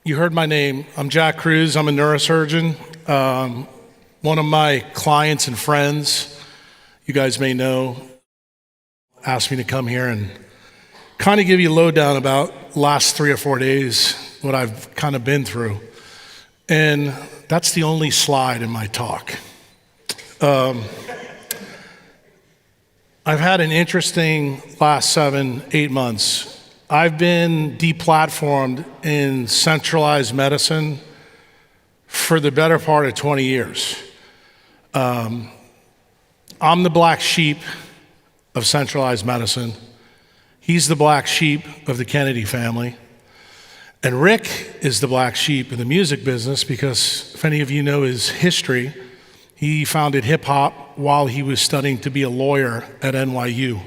You heard my name. I'm Jack Kruse. I'm a neurosurgeon. One of my clients and friends, you guys may know, asked me to come here and kind of give you a lowdown about last 3 or 4 days, what I've kind of been through. And that's the only slide in my talk. I've had an interesting last 7-8 months. I've been deplatformed in centralized medicine for the better part of 20 years. I'm the black sheep of centralized medicine. He's the black sheep of the Kennedy family. And Rick is the black sheep of the music business because if any of you know his history, he founded hip hop while he was studying to be a lawyer at NYU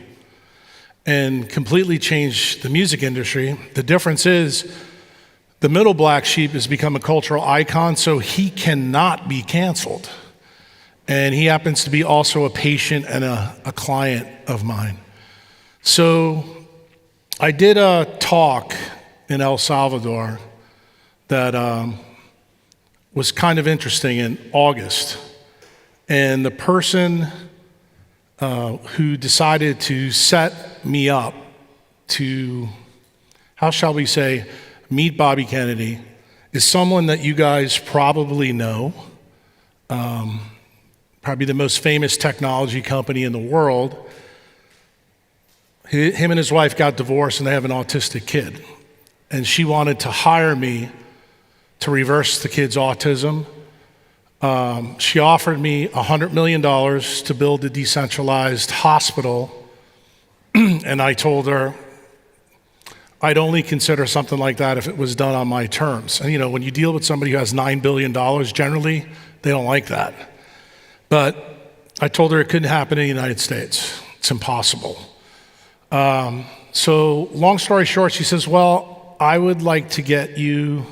and completely changed the music industry. The difference is the middle black sheep has become a cultural icon, so he cannot be canceled. And he happens to be also a patient and a client of mine. So I did a talk in El Salvador that was kind of interesting in August. And the person who decided to set me up to, how shall we say, meet Bobby Kennedy is someone that you guys probably know, probably the most famous technology company in the world. Him and his wife got divorced and they have an autistic kid. And she wanted to hire me to reverse the kid's autism. She offered me $100 million to build a decentralized hospital. And I told her I'd only consider something like that if it was done on my terms. And you know, when you deal with somebody who has $9 billion, generally, they don't like that. But I told her it couldn't happen in the United States. It's impossible. So long story short, she says, well, I would like to get you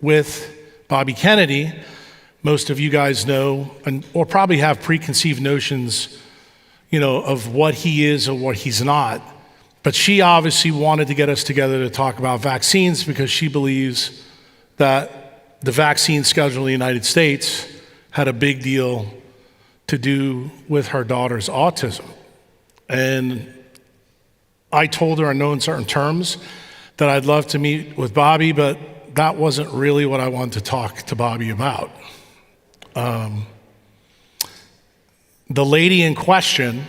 with Bobby Kennedy. Most of you guys know, or probably have preconceived notions, you know, of what he is or what he's not. But she obviously wanted to get us together to talk about vaccines because she believes that the vaccine schedule in the United States had a big deal to do with her daughter's autism. And I told her in no uncertain terms that I'd love to meet with Bobby, but that wasn't really what I wanted to talk to Bobby about. The lady in question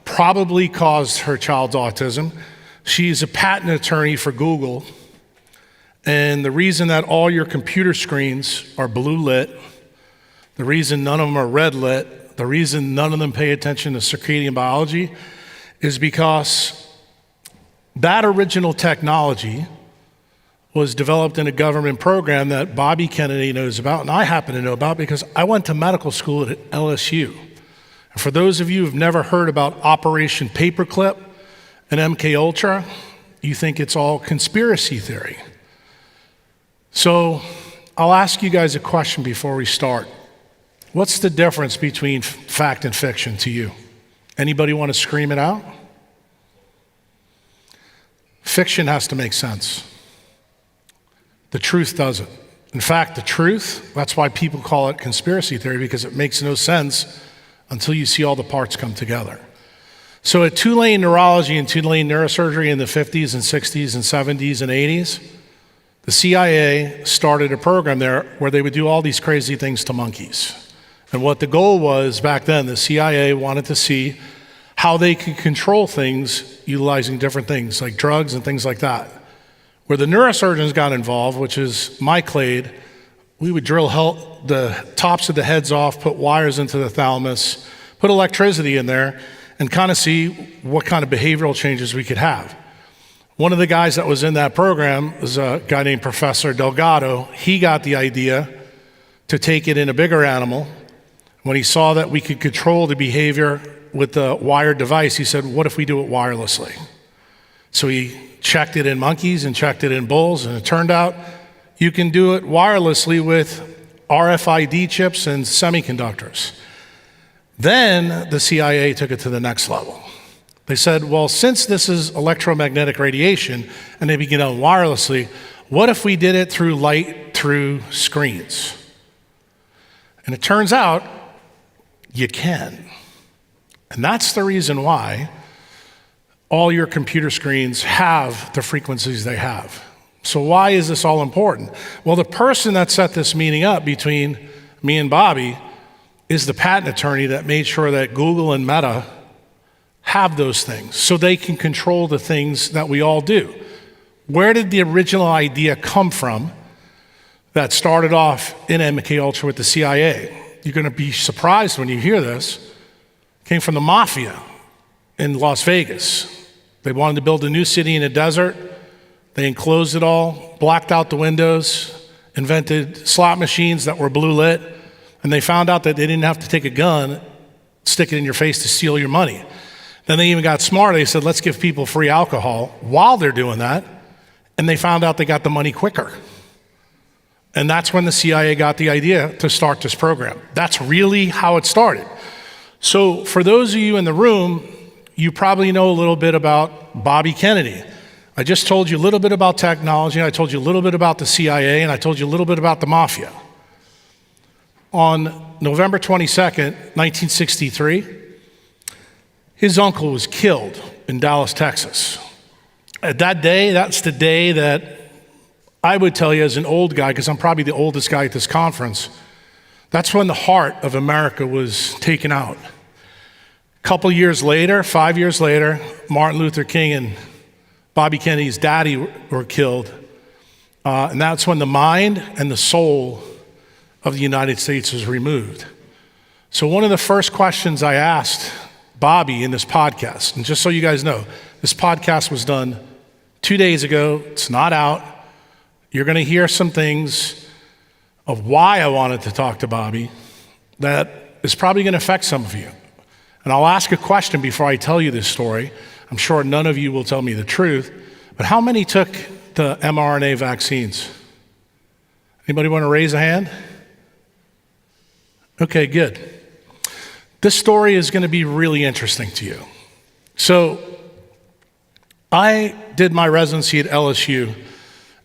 probably caused her child's autism. She's a patent attorney for Google. And the reason that all your computer screens are blue lit, the reason none of them are red lit, the reason none of them pay attention to circadian biology is because that original technology was developed in a government program that Bobby Kennedy knows about, and I happen to know about because I went to medical school at LSU. And for those of you who've never heard about Operation Paperclip and MK Ultra, you think it's all conspiracy theory. So I'll ask you guys a question before we start. What's the difference between fact and fiction to you? Anybody want to scream it out? Fiction has to make sense. The truth doesn't. In fact, the truth, that's why people call it conspiracy theory, because it makes no sense until you see all the parts come together. So at Tulane Neurology and Tulane Neurosurgery in the 50s and 60s and 70s and 80s, the CIA started a program there where they would do all these crazy things to monkeys. And what the goal was back then, the CIA wanted to see how they could control things utilizing different things like drugs and things like that. Where the neurosurgeons got involved, which is my clade, we would drill the tops of the heads off, put wires into the thalamus, put electricity in there, and kind of see what kind of behavioral changes we could have. One of the guys that was in that program was a guy named Professor Delgado. He got the idea to take it in a bigger animal. When he saw that we could control the behavior with the wired device, he said, what if we do it wirelessly? So he checked it in monkeys and checked it in bulls, and it turned out you can do it wirelessly with RFID chips and semiconductors. Then the CIA took it to the next level. They said, well, since this is electromagnetic radiation and they begin on wirelessly, what if we did it through light through screens? And it turns out you can. And that's the reason why all your computer screens have the frequencies they have. So why is this all important? Well, the person that set this meeting up between me and Bobby is the patent attorney that made sure that Google and Meta have those things so they can control the things that we all do. Where did the original idea come from that started off in MK Ultra with the CIA? You're going to be surprised when you hear this. It came from the mafia in Las Vegas. They wanted to build a new city in a desert. They enclosed it all, blacked out the windows, invented slot machines that were blue lit, and they found out that they didn't have to take a gun, stick it in your face to steal your money. Then they even got smart. They said, let's give people free alcohol while they're doing that, and they found out they got the money quicker. And that's when the CIA got the idea to start this program. That's really how it started. So for those of you in the room, you probably know a little bit about Bobby Kennedy. I just told you a little bit about technology, I told you a little bit about the CIA, and I told you a little bit about the mafia. On November 22nd, 1963, his uncle was killed in Dallas, Texas. At that day, that's the day that I would tell you as an old guy, because I'm probably the oldest guy at this conference, that's when the heart of America was taken out. A couple years later, 5 years later, Martin Luther King and Bobby Kennedy's daddy were killed. And that's when the mind and the soul of the United States was removed. So one of the first questions I asked Bobby in this podcast, and just so you guys know, this podcast was done 2 days ago. It's not out. You're going to hear some things of why I wanted to talk to Bobby that is probably going to affect some of you. And I'll ask a question before I tell you this story. I'm sure none of you will tell me the truth, but how many took the mRNA vaccines? Anybody want to raise a hand? Okay, good. This story is going to be really interesting to you. So I did my residency at LSU,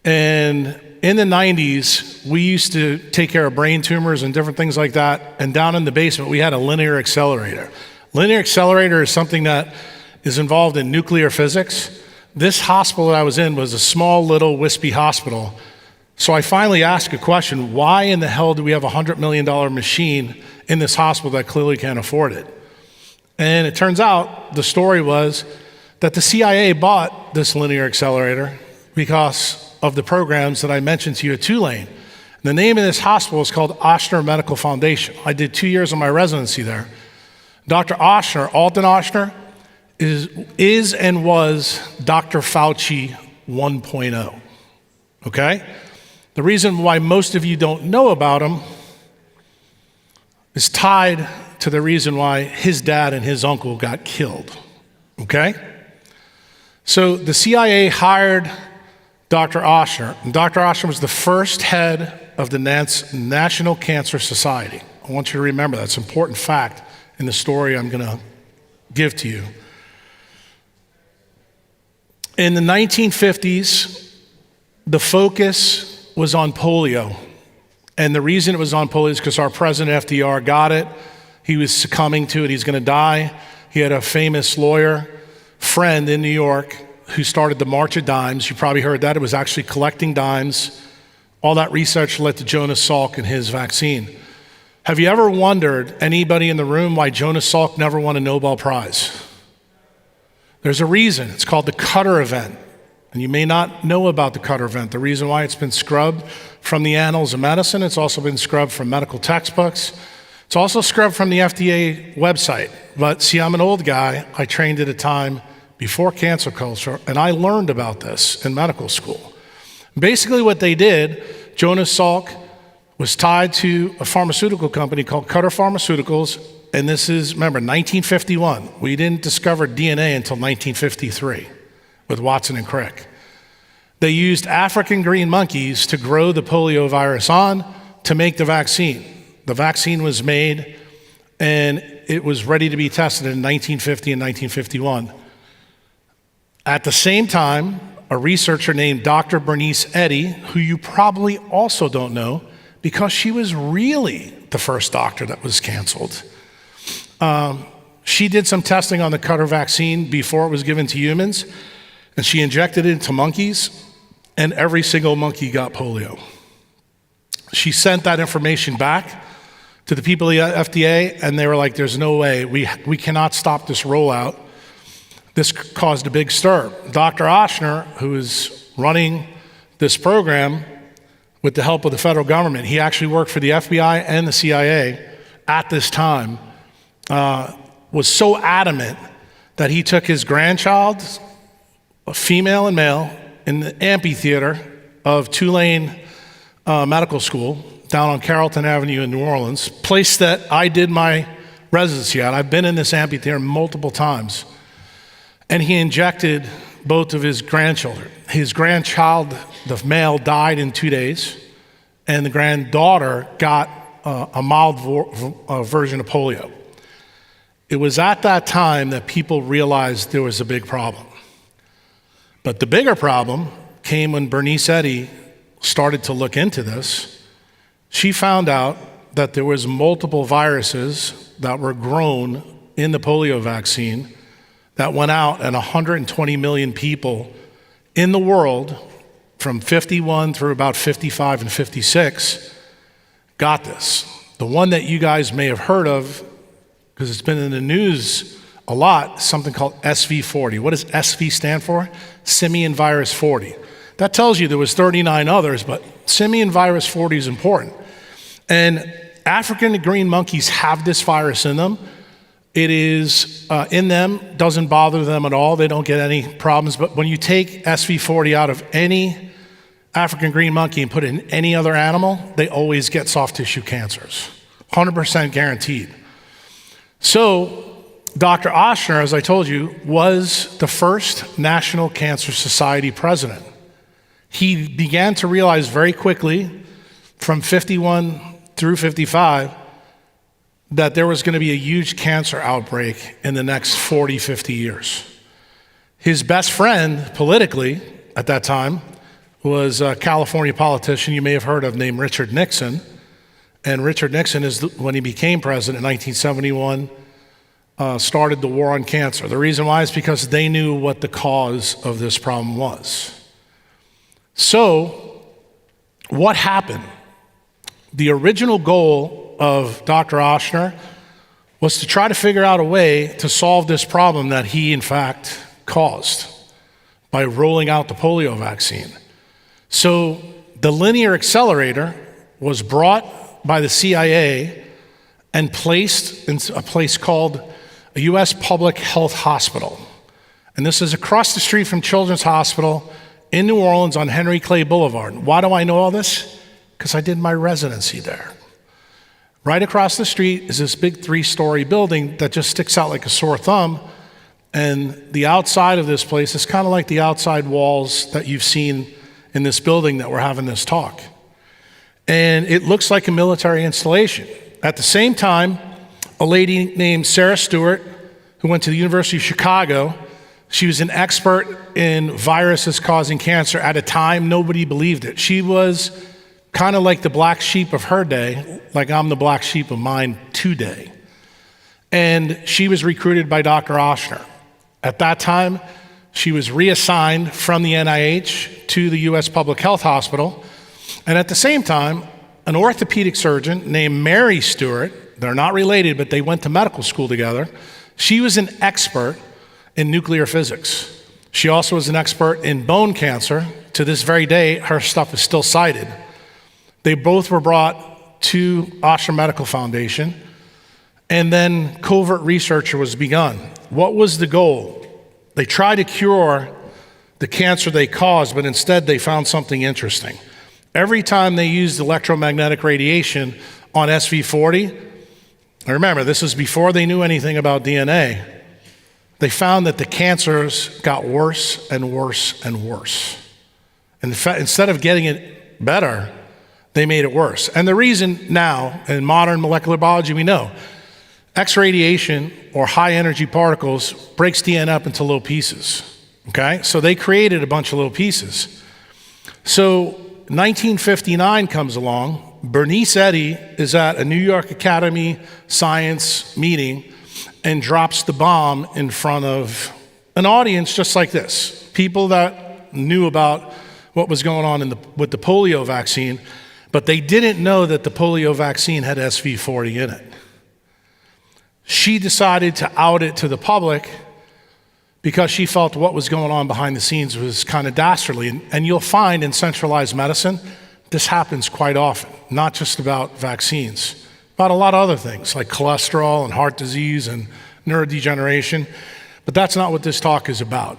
and in the 90s, we used to take care of brain tumors and different things like that, and down in the basement, we had a linear accelerator. Linear accelerator is something that is involved in nuclear physics. This hospital that I was in was a small, little, wispy hospital. So I finally asked a question, why in the hell do we have a $100 million machine in this hospital that clearly can't afford it? And it turns out the story was that the CIA bought this linear accelerator because of the programs that I mentioned to you at Tulane. And the name of this hospital is called Ochsner Medical Foundation. I did 2 years of my residency there. Dr. Ochsner, Alton Ochsner, is and was Dr. Fauci 1.0, okay? The reason why most of you don't know about him is tied to the reason why his dad and his uncle got killed, okay? So the CIA hired Dr. Ochsner, and Dr. Ochsner was the first head of the National Cancer Society. I want you to remember that's an important fact in the story I'm going to give to you. In the 1950s, the focus was on polio. And the reason it was on polio is because our president, FDR, got it. He was succumbing to it. He's going to die. He had a famous lawyer friend in New York who started the March of Dimes. You probably heard that. It was actually collecting dimes. All that research led to Jonas Salk and his vaccine. Have you ever wondered, anybody in the room, why Jonas Salk never won a Nobel Prize? There's a reason. It's called the Cutter event. And you may not know about the Cutter event. The reason why it's been scrubbed from the annals of medicine, it's also been scrubbed from medical textbooks. It's also scrubbed from the FDA website. But see, I'm an old guy. I trained at a time before cancel culture, and I learned about this in medical school. Basically what they did, Jonas Salk was tied to a pharmaceutical company called Cutter Pharmaceuticals, and this is, remember, 1951. We didn't discover DNA until 1953 with Watson and Crick. They used African green monkeys to grow the polio virus on to make the vaccine. The vaccine was made, and it was ready to be tested in 1950 and 1951. At the same time, a researcher named Dr. Bernice Eddy, who you probably also don't know because she was really the first doctor that was canceled. She did some testing on the Covert vaccine before it was given to humans, and she injected it into monkeys, and every single monkey got polio. She sent that information back to the people at the FDA, and they were like, there's no way, we cannot stop this rollout. This caused a big stir. Dr. Oshner, who is running this program with the help of the federal government, he actually worked for the FBI and the CIA at this time, was so adamant that he took his grandchild, a female and male, in the amphitheater of Tulane Medical School down on Carrollton Avenue in New Orleans, place that I did my residency at. I've been in this amphitheater multiple times. And he injected both of his grandchildren. His grandchild, the male, died in 2 days, and the granddaughter got a mild version of polio. It was at that time that people realized there was a big problem. But the bigger problem came when Bernice Eddy started to look into this. She found out that there was multiple viruses that were grown in the polio vaccine that went out, and 120 million people in the world from 51 through about 55 and 56 got this. The one that you guys may have heard of, because it's been in the news a lot, is something called SV40. What does SV stand for? Simian virus 40. That tells you there was 39 others, but simian virus 40 is important. And African green monkeys have this virus in them. It is in them, doesn't bother them at all. They don't get any problems. But when you take SV40 out of any African green monkey and put it in any other animal, they always get soft tissue cancers, 100% guaranteed. So Dr. Oshner, as I told you, was the first National Cancer Society president. He began to realize very quickly, from 51 through 55, that there was going to be a huge cancer outbreak in the next 40, 50 years. His best friend, politically, at that time, was a California politician you may have heard of named Richard Nixon. And Richard Nixon, when he became president in 1971, started the war on cancer. The reason why is because they knew what the cause of this problem was. So, what happened? The original goal of Dr. Oshner was to try to figure out a way to solve this problem that he, in fact, caused by rolling out the polio vaccine. So the linear accelerator was brought by the CIA and placed in a place called a U.S. Public Health Hospital. And this is across the street from Children's Hospital in New Orleans on Henry Clay Boulevard. Why do I know all this? Because I did my residency there. Right across the street is this big 3-story building that just sticks out like a sore thumb. And the outside of this place is kind of like the outside walls that you've seen in this building that we're having this talk. And it looks like a military installation. At the same time, a lady named Sarah Stewart, who went to the University of Chicago, she was an expert in viruses causing cancer. At a time, nobody believed it. She was kind of like the black sheep of her day, like I'm the black sheep of mine today. And she was recruited by Dr. Oshner. At that time, she was reassigned from the NIH to the U.S. Public Health Hospital. And at the same time, an orthopedic surgeon named Mary Stewart, they're not related, but they went to medical school together. She was an expert in nuclear physics. She also was an expert in bone cancer. To this very day, her stuff is still cited. They both were brought to Oshner Medical Foundation, and then covert research was begun. What was the goal? They tried to cure the cancer they caused, but instead they found something interesting. Every time they used electromagnetic radiation on SV40, and remember, this is before they knew anything about DNA, they found that the cancers got worse and worse and worse. And instead of getting it better, they made it worse. And the reason now, in modern molecular biology, we know X radiation or high energy particles breaks DNA up into little pieces. okay? So they created a bunch of little pieces. So 1959 comes along. Bernice Eddy is at a New York Academy Science meeting and drops the bomb in front of an audience just like this. People that knew about what was going on with the polio vaccine, but they didn't know that the polio vaccine had SV40 in it. She decided to out it to the public because she felt what was going on behind the scenes was kind of dastardly. And you'll find in centralized medicine, this happens quite often, not just about vaccines, about a lot of other things like cholesterol and heart disease and neurodegeneration. But that's not what this talk is about.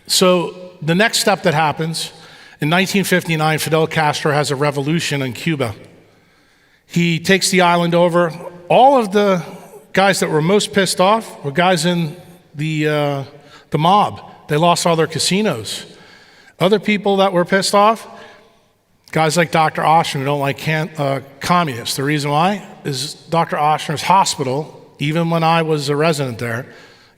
So the next step that happens, in 1959, Fidel Castro has a revolution in Cuba. He takes the island over. All of the guys that were most pissed off were guys in the mob. They lost all their casinos. Other people that were pissed off, guys like Dr. Oshner who don't like communists. The reason why is Dr. Oshner's hospital, even when I was a resident there,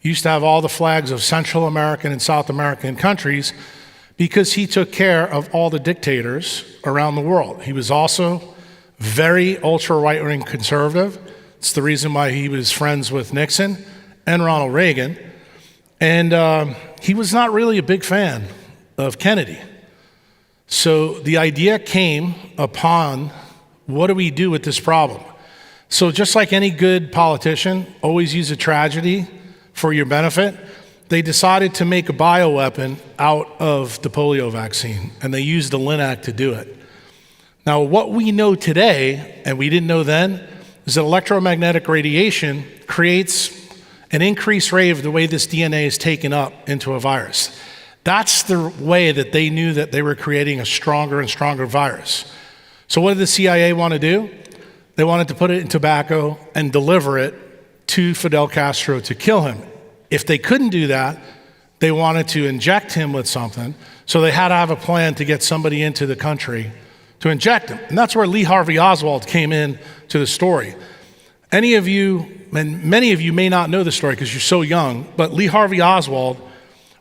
used to have all the flags of Central American and South American countries because he took care of all the dictators around the world. He was also very ultra right-wing conservative. It's the reason why he was friends with Nixon and Ronald Reagan. And he was not really a big fan of Kennedy. So the idea came upon, what do we do with this problem? So just like any good politician, always use a tragedy for your benefit, they decided to make a bioweapon out of the polio vaccine, and they used the LINAC to do it. Now, what we know today, and we didn't know then, is that electromagnetic radiation creates an increased rate of the way this DNA is taken up into a virus. That's the way that they knew that they were creating a stronger and stronger virus. So what did the CIA want to do? They wanted to put it in tobacco and deliver it to Fidel Castro to kill him. If they couldn't do that, they wanted to inject him with something, so they had to have a plan to get somebody into the country to inject him. And that's where Lee Harvey Oswald came in to the story. Any of you, and many of you may not know the story because you're so young, but Lee Harvey Oswald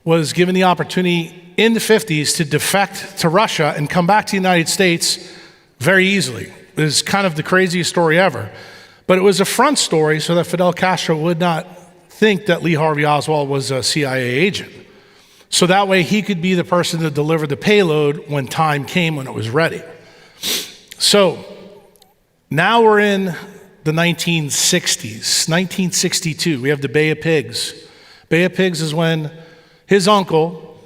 was given the opportunity in the 50s to defect to Russia and come back to the United States very easily. It was kind of the craziest story ever. But it was a front story so that Fidel Castro would not think that Lee Harvey Oswald was a CIA agent. So that way he could be the person to deliver the payload when time came, when it was ready. So now we're in the 1960s, 1962. We have the Bay of Pigs. Bay of Pigs is when his uncle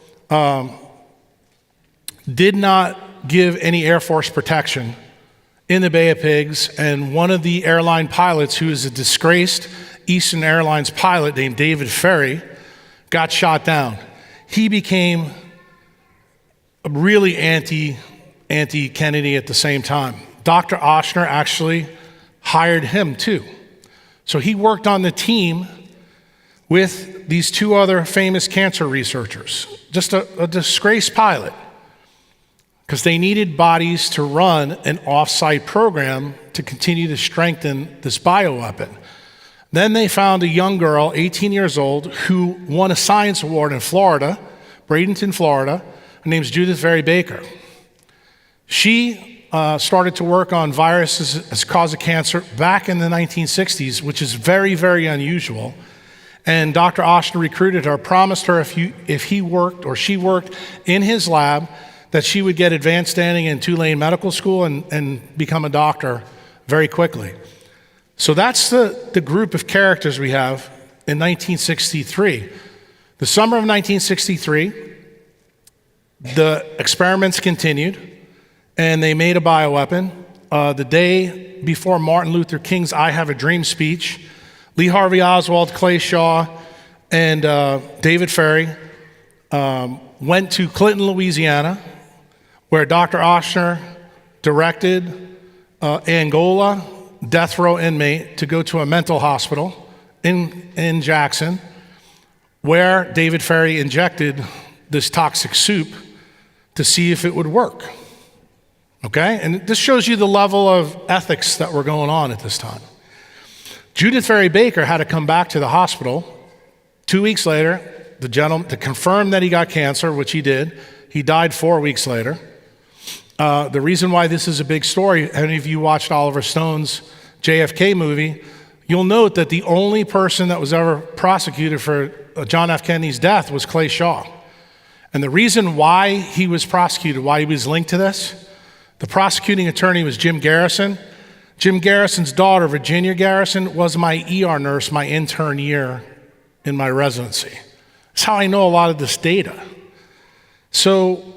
did not give any Air Force protection in the Bay of Pigs, and one of the airline pilots, who is a disgraced Eastern Airlines pilot named David Ferry, got shot down. He became really anti-Kennedy at the same time. Dr. Oshner actually hired him too. So he worked on the team with these two other famous cancer researchers, just a disgraced pilot, because they needed bodies to run an off-site program to continue to strengthen this bioweapon. Then they found a young girl, 18 years old, who won a science award in Florida, Bradenton, Florida. Her name's Judith Vary Baker. She started to work on viruses as cause of cancer back in the 1960s, which is very, very unusual. And Dr. Oshner recruited her, promised her if he worked or she worked in his lab, that she would get advanced standing in Tulane Medical School and become a doctor very quickly. So that's the group of characters we have in 1963. The summer of 1963, the experiments continued, and they made a bioweapon. The day before Martin Luther King's I Have a Dream speech, Lee Harvey Oswald, Clay Shaw, and David Ferry went to Clinton, Louisiana, where Dr. Oshner directed Angola death row inmate to go to a mental hospital in Jackson, where David Ferry injected this toxic soup to see if it would work. Okay? And this shows you the level of ethics that were going on at this time. Judith Vary Baker had to come back to the hospital. 2 weeks later, the gentleman, to confirm that he got cancer, which he did. He died 4 weeks later. The reason why this is a big story, any of you watched Oliver Stone's JFK movie, you'll note that the only person that was ever prosecuted for John F. Kennedy's death was Clay Shaw. And the reason why he was prosecuted, why he was linked to this, the prosecuting attorney was Jim Garrison. Jim Garrison's daughter, Virginia Garrison, was my ER nurse my intern year in my residency. That's how I know a lot of this data. So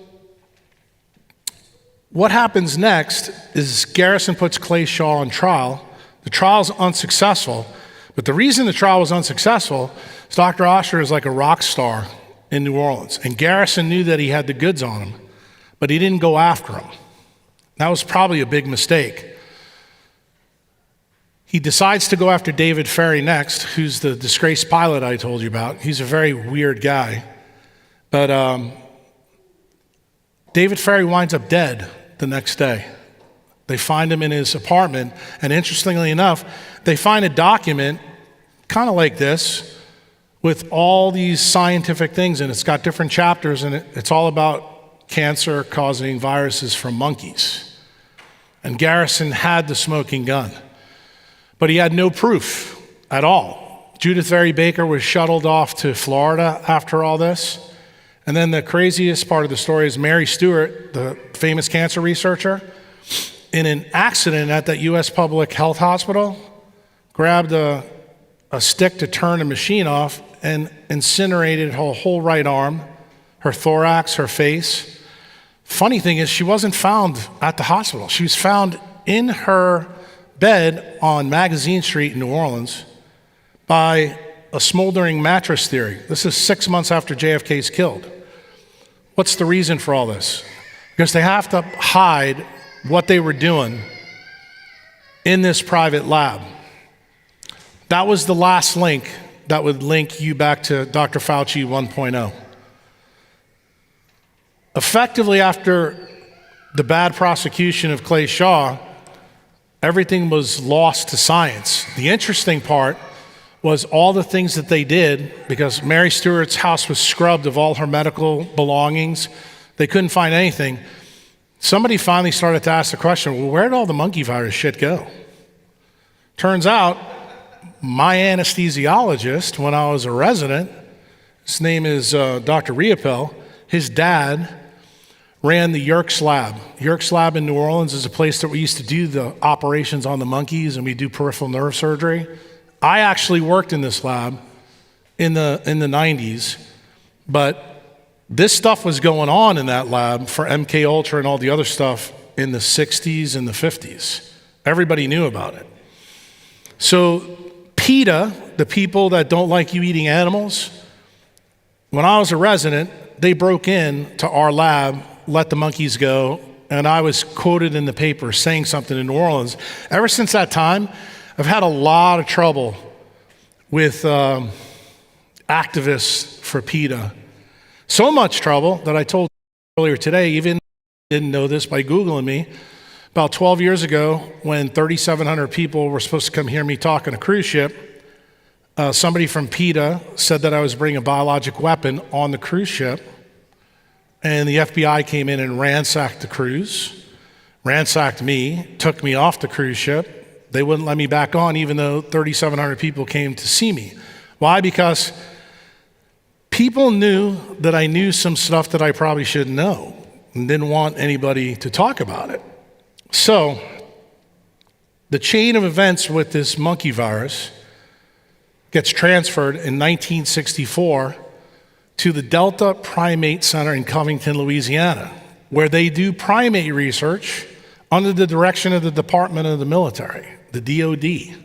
what happens next is Garrison puts Clay Shaw on trial. The trial's unsuccessful, but the reason the trial was unsuccessful is Dr. Osher is like a rock star in New Orleans, and Garrison knew that he had the goods on him, but he didn't go after him. That was probably a big mistake. He decides to go after David Ferry next, who's the disgraced pilot I told you about. He's a very weird guy, but David Ferry winds up dead the next day. They find him in his apartment, and interestingly enough, they find a document kind of like this with all these scientific things, and it's got different chapters, and it's all about cancer causing viruses from monkeys. And Garrison had the smoking gun, but he had no proof at all. Judith Very Baker was shuttled off to Florida after all this. And then the craziest part of the story is Mary Stewart, the famous cancer researcher, in an accident at that U.S. Public Health Hospital, grabbed a stick to turn a machine off and incinerated her whole right arm, her thorax, her face. Funny thing is, she wasn't found at the hospital. She was found in her bed on Magazine Street in New Orleans by a smoldering mattress theory. This is 6 months after JFK's killed. What's the reason for all this? Because they have to hide what they were doing in this private lab. That was the last link that would link you back to Dr. Fauci 1.0. Effectively, after the bad prosecution of Clay Shaw, everything was lost to science. The interesting part was all the things that they did, because Mary Stewart's house was scrubbed of all her medical belongings. They couldn't find anything. Somebody finally started to ask the question, well, where did all the monkey virus shit go? Turns out, my anesthesiologist, when I was a resident, his name is Dr. Riopel, his dad ran the Yerkes Lab. Yerkes Lab in New Orleans is a place that we used to do the operations on the monkeys, and we do peripheral nerve surgery. I actually worked in this lab in the 90s, but this stuff was going on in that lab for MK Ultra and all the other stuff in the 60s and the 50s. Everybody knew about it. So PETA, the people that don't like you eating animals, when I was a resident, they broke in to our lab, let the monkeys go, and I was quoted in the paper saying something in New Orleans. Ever since that time, I've had a lot of trouble with activists for PETA. So much trouble that I told earlier today, even didn't know this by Googling me, about 12 years ago when 3,700 people were supposed to come hear me talk on a cruise ship, somebody from PETA said that I was bringing a biologic weapon on the cruise ship, and the FBI came in and ransacked the cruise, ransacked me, took me off the cruise ship. They wouldn't let me back on even though 3,700 people came to see me. Why? Because people knew that I knew some stuff that I probably shouldn't know and didn't want anybody to talk about it. So the chain of events with this monkey virus gets transferred in 1964 to the Delta Primate Center in Covington, Louisiana, where they do primate research under the direction of the Department of the Military, the DOD.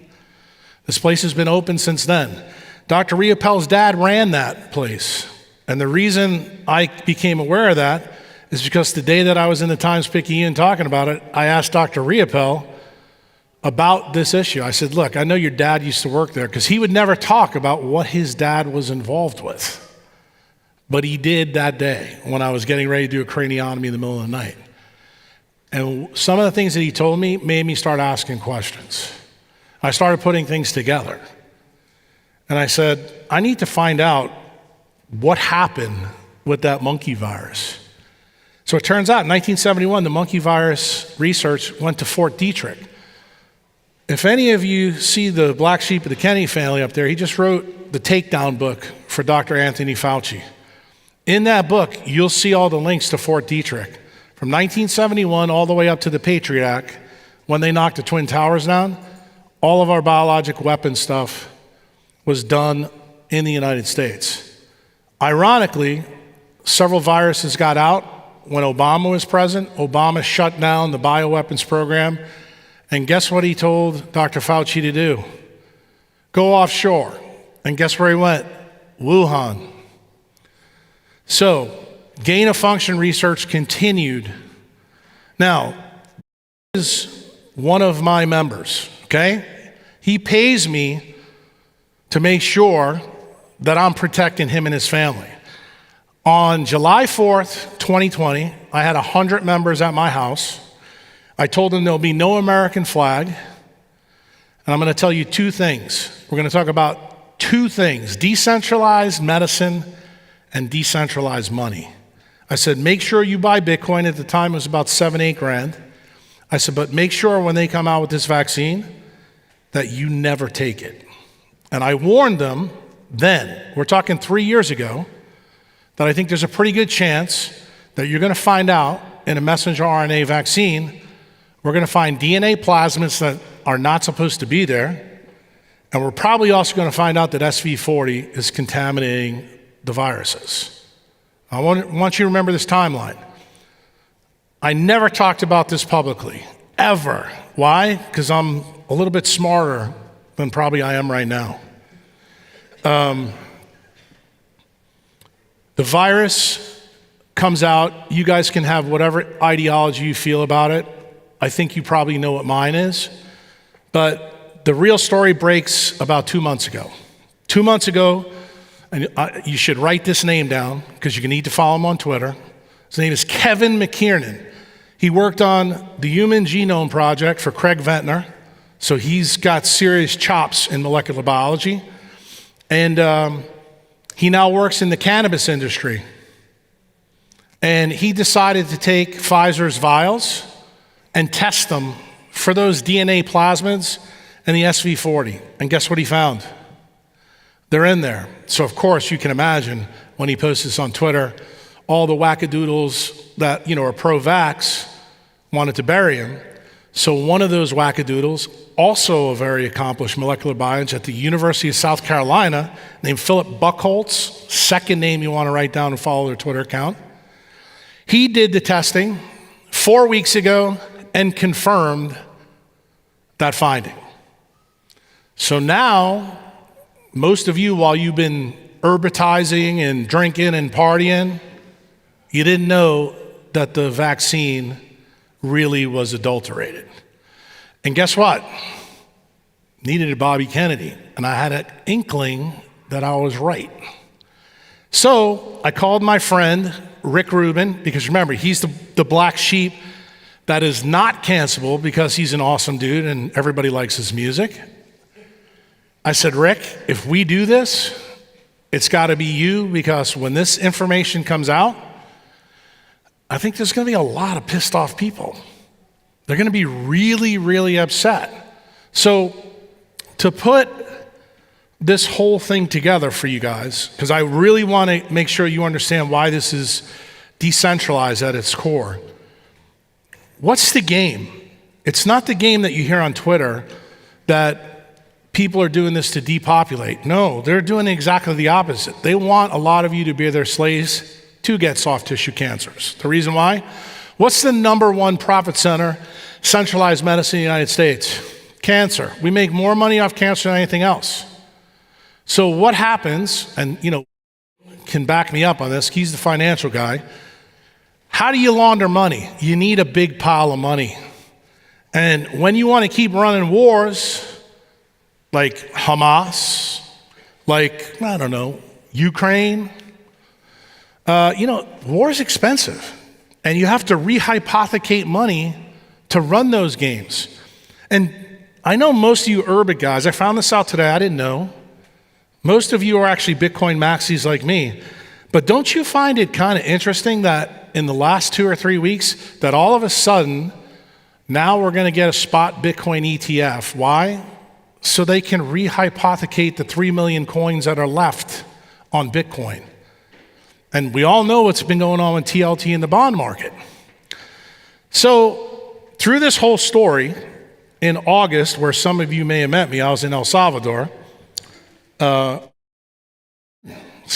This place has been open since then. Dr. Riopel's dad ran that place. And the reason I became aware of that is because the day that I was in the Times-Picayune talking about it, I asked Dr. Riopel about this issue. I said, look, I know your dad used to work there, because he would never talk about what his dad was involved with. But he did that day when I was getting ready to do a craniotomy in the middle of the night. And some of the things that he told me made me start asking questions. I started putting things together. And I said, I need to find out what happened with that monkey virus. So it turns out in 1971, the monkey virus research went to Fort Detrick. If any of you see the black sheep of the Kennedy family up there, he just wrote the takedown book for Dr. Anthony Fauci. In that book, you'll see all the links to Fort Detrick. From 1971 all the way up to the Patriot Act, when they knocked the Twin Towers down, all of our biologic weapon stuff was done in the United States. Ironically, several viruses got out when Obama was president. Obama shut down the bioweapons program. And guess what he told Dr. Fauci to do? Go offshore. And guess where he went? Wuhan. So, gain-of-function research continued. Now, this is one of my members, okay? He pays me to make sure that I'm protecting him and his family. On July 4th, 2020, I had 100 members at my house. I told them there'll be no American flag. And I'm going to tell you two things. We're going to talk about two things: decentralized medicine and decentralized money. I said, make sure you buy Bitcoin. At the time, it was about 7-8 grand. I said, but make sure when they come out with this vaccine that you never take it. And I warned them then, we're talking 3 years ago, that I think there's a pretty good chance that you're going to find out in a messenger RNA vaccine, we're going to find DNA plasmids that are not supposed to be there. And we're probably also going to find out that SV40 is contaminating the viruses. I want you to remember this timeline. I never talked about this publicly, ever. Why? Because I'm a little bit smarter than probably I am right now. The virus comes out. You guys can have whatever ideology you feel about it. I think you probably know what mine is. But the real story breaks about 2 months ago. 2 months ago, and you should write this name down because you need to follow him on Twitter. His name is Kevin McKiernan. He worked on the Human Genome Project for Craig Ventnor, so he's got serious chops in molecular biology. And he now works in the cannabis industry. And he decided to take Pfizer's vials and test them for those DNA plasmids and the SV40. And guess what he found? They're in there. So of course you can imagine when he posts this on Twitter, all the wackadoodles that are pro-vax wanted to bury him. So one of those wackadoodles, also a very accomplished molecular biologist at the University of South Carolina, named Philip Buchholz, second name you want to write down and follow their Twitter account. He did the testing 4 weeks ago and confirmed that finding. So now, most of you, while you've been urbitizing and drinking and partying, you didn't know that the vaccine really was adulterated. And guess what? Neither did Bobby Kennedy. And I had an inkling that I was right. So I called my friend, Rick Rubin, because remember, he's the black sheep that is not cancelable because he's an awesome dude and everybody likes his music. I said, Rick, if we do this, it's got to be you, because when this information comes out, I think there's going to be a lot of pissed off people. They're going to be really, really upset. So to put this whole thing together for you guys, because I really want to make sure you understand why this is decentralized at its core. What's the game? It's not the game that you hear on Twitter that people are doing this to depopulate. No, they're doing exactly the opposite. They want a lot of you to be their slaves to get soft tissue cancers. The reason why? What's the number one profit center, centralized medicine in the United States? Cancer. We make more money off cancer than anything else. So what happens, and can back me up on this, he's the financial guy. How do you launder money? You need a big pile of money. And when you want to keep running wars, like Hamas, like, I don't know, Ukraine, war is expensive. And you have to rehypothecate money to run those games. And I know most of you Urbit guys, I found this out today, I didn't know. Most of you are actually Bitcoin maxis like me. But don't you find it kind of interesting that in the last 2 or 3 weeks, that all of a sudden, now we're going to get a spot Bitcoin ETF. Why? So they can rehypothecate the 3 million coins that are left on Bitcoin. And we all know what's been going on with TLT in the bond market. So through this whole story, in August, where some of you may have met me, I was in El Salvador. This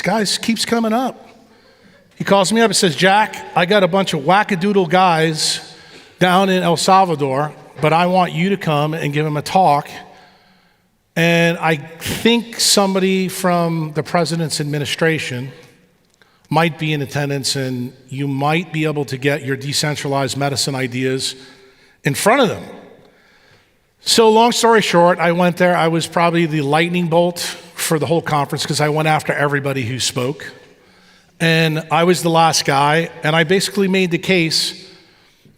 guy keeps coming up. He calls me up and says, Jack, I got a bunch of wackadoodle guys down in El Salvador, but I want you to come and give them a talk. And I think somebody from the president's administration might be in attendance, and you might be able to get your decentralized medicine ideas in front of them. So long story short, I went there. I was probably the lightning bolt for the whole conference because I went after everybody who spoke. And I was the last guy, and I basically made the case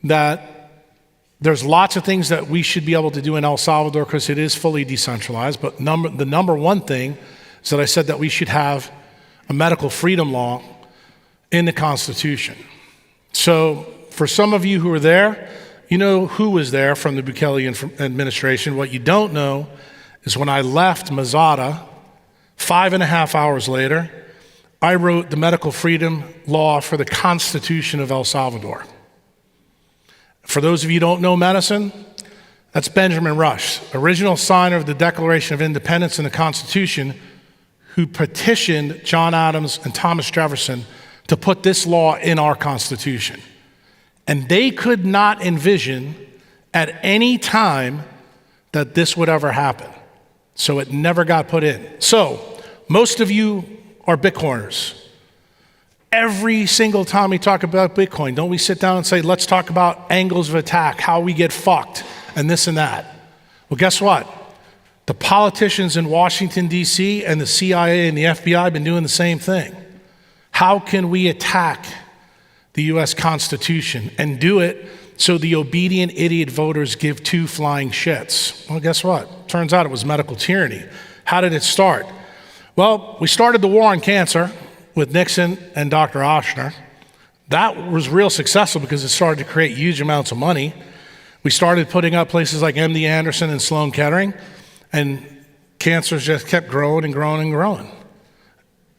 that there's lots of things that we should be able to do in El Salvador because it is fully decentralized, but the number one thing is that I said that we should have a medical freedom law in the Constitution. So for some of you who were there, you know who was there from the Bukele administration. What you don't know is when I left Mazada, 5.5 hours later, I wrote the medical freedom law for the Constitution of El Salvador. For those of you who don't know medicine, that's Benjamin Rush, original signer of the Declaration of Independence and the Constitution, who petitioned John Adams and Thomas Jefferson to put this law in our Constitution. And they could not envision at any time that this would ever happen. So it never got put in. So most of you are Bitcoiners. Every single time we talk about Bitcoin, don't we sit down and say, let's talk about angles of attack, how we get fucked, and this and that? Well, guess what? The politicians in Washington, D.C., and the CIA and the FBI have been doing the same thing. How can we attack the U.S. Constitution and do it so the obedient idiot voters give two flying shits? Well, guess what? Turns out it was medical tyranny. How did it start? Well, we started the war on cancer with Nixon and Dr. Oshner. That was real successful because it started to create huge amounts of money. We started putting up places like MD Anderson and Sloan Kettering, and cancers just kept growing and growing and growing.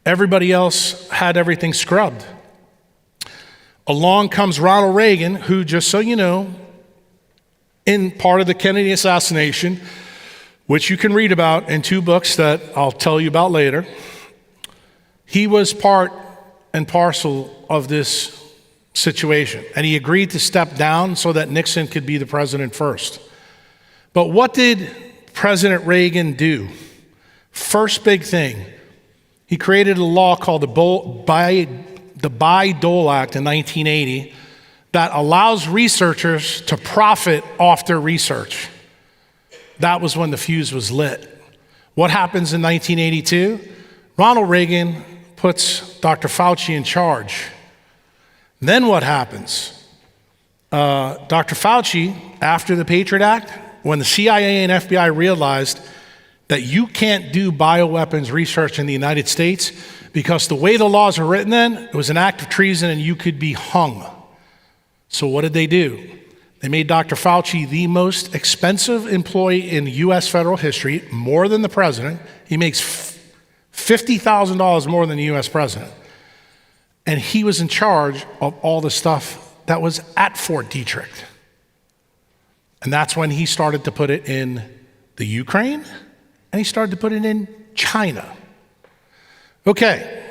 Everybody else had everything scrubbed. Along comes Ronald Reagan, who, just so you know, in part of the Kennedy assassination, which you can read about in 2 books that I'll tell you about later, he was part and parcel of this situation. And he agreed to step down so that Nixon could be the president first. But what did President Reagan do? First big thing, he created a law called the Bayh-Dole Act in 1980 that allows researchers to profit off their research. That was when the fuse was lit. What happens in 1982? Ronald Reagan puts Dr. Fauci in charge. Then what happens? Dr. Fauci, after the Patriot Act, when the CIA and FBI realized that you can't do bioweapons research in the United States because the way the laws were written then, it was an act of treason and you could be hung. So what did they do? They made Dr. Fauci the most expensive employee in U.S. federal history, more than the president. He makes $50,000 more than the U.S. president. And he was in charge of all the stuff that was at Fort Detrick. And that's when he started to put it in the Ukraine, and he started to put it in China. Okay.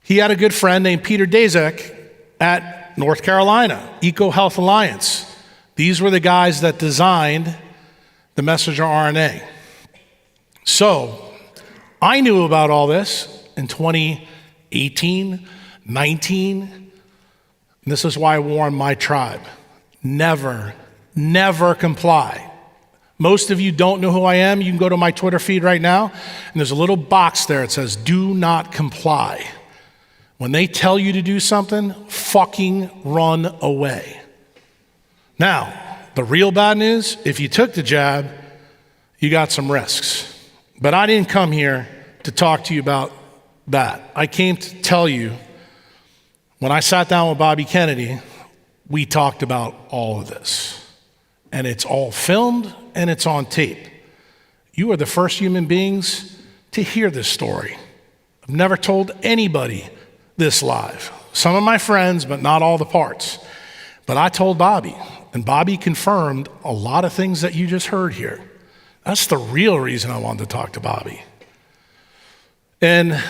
He had a good friend named Peter Daszak at North Carolina, EcoHealth Alliance. These were the guys that designed the messenger RNA. So I knew about all this in 2018, 19. And this is why I warn my tribe. Never comply. Most of you don't know who I am. You can go to my Twitter feed right now, and there's a little box there. It says, do not comply. When they tell you to do something, fucking run away. Now, the real bad news, if you took the jab, you got some risks. But I didn't come here to talk to you about that. I came to tell you, when I sat down with Bobby Kennedy, we talked about all of this. And it's all filmed and it's on tape. You are the first human beings to hear this story. I've never told anybody this live. Some of my friends, but not all the parts. But I told Bobby, and Bobby confirmed a lot of things that you just heard here. That's the real reason I wanted to talk to Bobby. And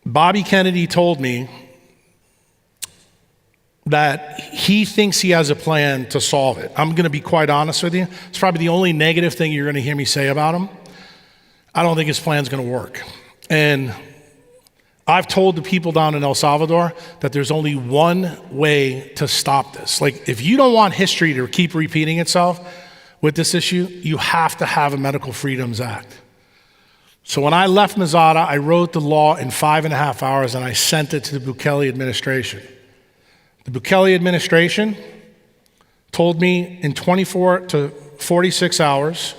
Bobby Kennedy told me that he thinks he has a plan to solve it. I'm gonna be quite honest with you. It's probably the only negative thing you're gonna hear me say about him. I don't think his plan's gonna work. And I've told the people down in El Salvador that there's only one way to stop this. Like, if you don't want history to keep repeating itself with this issue, you have to have a Medical Freedoms Act. So when I left Mesada, I wrote the law in 5.5 hours and I sent it to the Bukele administration. The Bukele administration told me in 24 to 46 hours,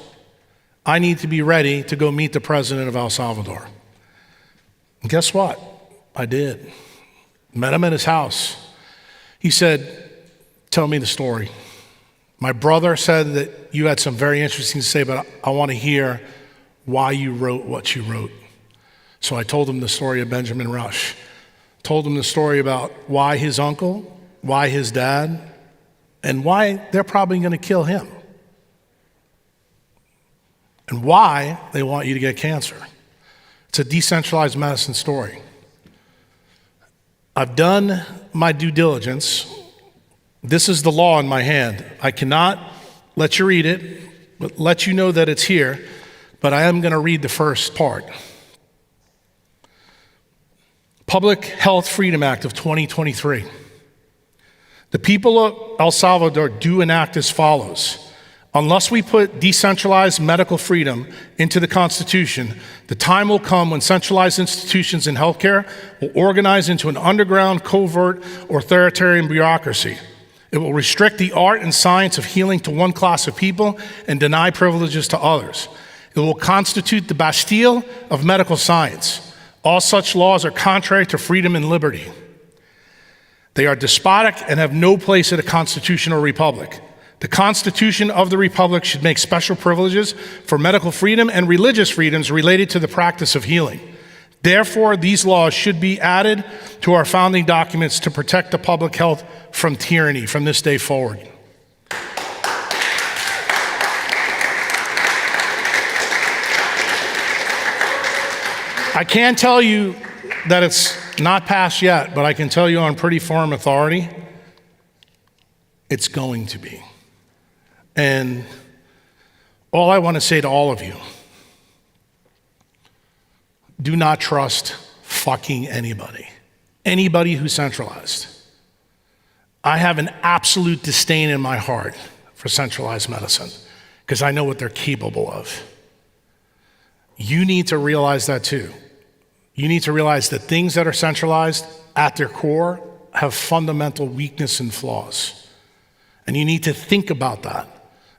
I need to be ready to go meet the president of El Salvador. And guess what? I did. Met him at his house. He said, tell me the story. My brother said that you had some very interesting to say, but I want to hear why you wrote what you wrote. So I told him the story of Benjamin Rush. Told him the story about why his uncle, why his dad, and why they're probably going to kill him. And why they want you to get cancer. It's a decentralized medicine story. I've done my due diligence. This is the law in my hand. I cannot let you read it, but let you know that it's here, but I am going to read the first part. Public Health Freedom Act of 2023. The people of El Salvador do enact as follows. Unless we put decentralized medical freedom into the Constitution, the time will come when centralized institutions in healthcare will organize into an underground, covert, or authoritarian bureaucracy. It will restrict the art and science of healing to one class of people and deny privileges to others. It will constitute the Bastille of medical science. All such laws are contrary to freedom and liberty. They are despotic and have no place in a constitutional republic. The Constitution of the Republic should make special privileges for medical freedom and religious freedoms related to the practice of healing. Therefore, these laws should be added to our founding documents to protect the public health from tyranny from this day forward. I can't tell you that it's not passed yet, but I can tell you on pretty firm authority, it's going to be. And all I want to say to all of you, do not trust fucking anybody. Anybody who's centralized. I have an absolute disdain in my heart for centralized medicine because I know what they're capable of. You need to realize that too. You need to realize that things that are centralized at their core have fundamental weakness and flaws. And you need to think about that.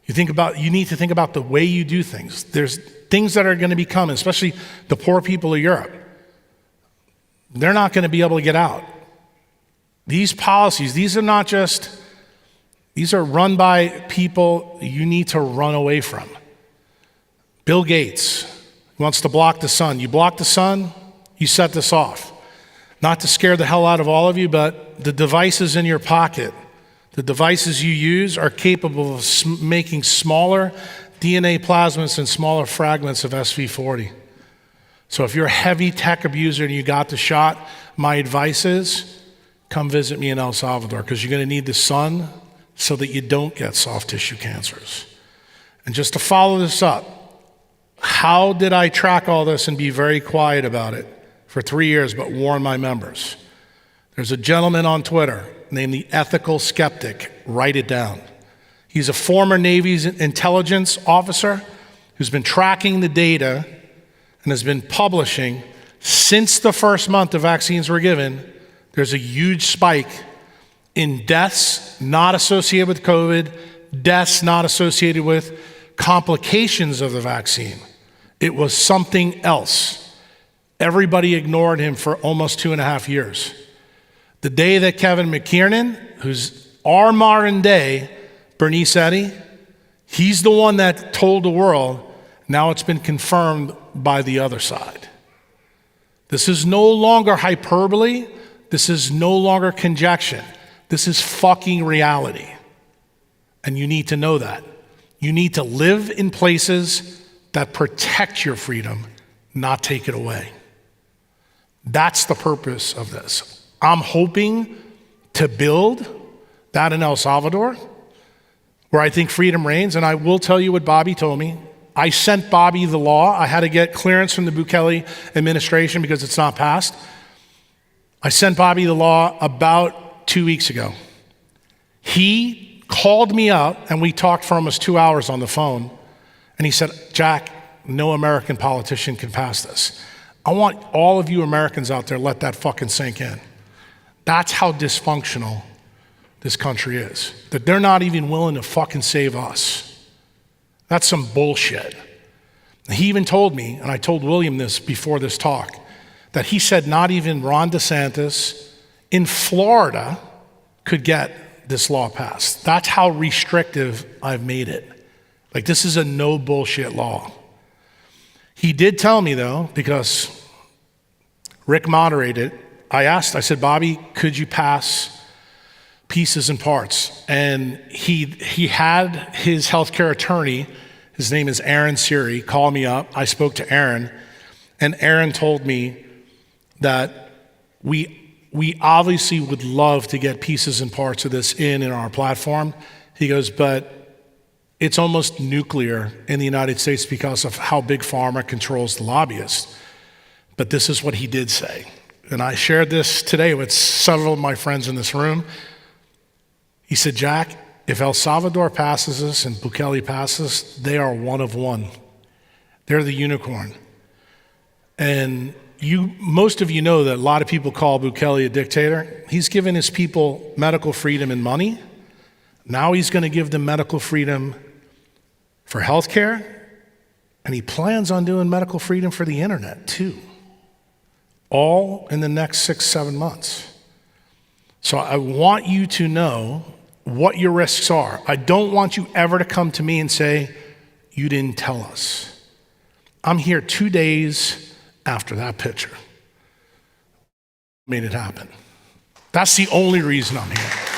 You need to think about the way you do things. There's things that are going to be coming, especially the poor people of Europe. They're not going to be able to get out. These policies, these are run by people you need to run away from. Bill Gates wants to block the sun. You block the sun, you set this off. Not to scare the hell out of all of you, but the devices in your pocket, the devices you use are capable of making smaller DNA plasmids and smaller fragments of SV40. So if you're a heavy tech abuser and you got the shot, my advice is come visit me in El Salvador because you're going to need the sun so that you don't get soft tissue cancers. And just to follow this up, how did I track all this and be very quiet about it for 3 years but warn my members? There's a gentleman on Twitter named the Ethical Skeptic. Write it down. He's a former Navy intelligence officer who's been tracking the data and has been publishing since the first month the vaccines were given. There's a huge spike in deaths not associated with COVID, deaths not associated with complications of the vaccine. It was something else. Everybody ignored him for almost 2.5 years. The day that Kevin McKiernan, who's our modern day Bernice Eddy, he's the one that told the world, now it's been confirmed by the other side. This is no longer hyperbole. This is no longer conjecture. This is fucking reality. And you need to know that. You need to live in places that protect your freedom, not take it away. That's the purpose of this. I'm hoping to build that in El Salvador, where I think freedom reigns. And I will tell you what Bobby told me. I sent Bobby the law. I had to get clearance from the Bukele administration because it's not passed. I sent Bobby the law about 2 weeks ago. He called me up and we talked for almost 2 hours on the phone. And he said, Jack, no American politician can pass this. I want all of you Americans out there, let that fucking sink in. That's how dysfunctional this country is. That they're not even willing to fucking save us. That's some bullshit. He even told me, and I told William this before this talk, that he said not even Ron DeSantis in Florida could get this law passed. That's how restrictive I've made it. Like, this is a no bullshit law. He did tell me though, because Rick moderated, I said, Bobby, could you pass pieces and parts? And he had his healthcare attorney, his name is Aaron Siri, call me up. I spoke to Aaron, and Aaron told me that we obviously would love to get pieces and parts of this in our platform. He goes, but it's almost nuclear in the United States because of how big pharma controls the lobbyists. But this is what he did say. And I shared this today with several of my friends in this room. He said, Jack, if El Salvador passes this and Bukele passes, they are one of one. They're the unicorn. And most of you know that a lot of people call Bukele a dictator. He's given his people medical freedom and money. Now he's going to give them medical freedom for healthcare, and he plans on doing medical freedom for the internet too. All in the next 6-7 months. So I want you to know what your risks are. I don't want you ever to come to me and say, you didn't tell us. I'm here 2 days after that picture. Made it happen. That's the only reason I'm here.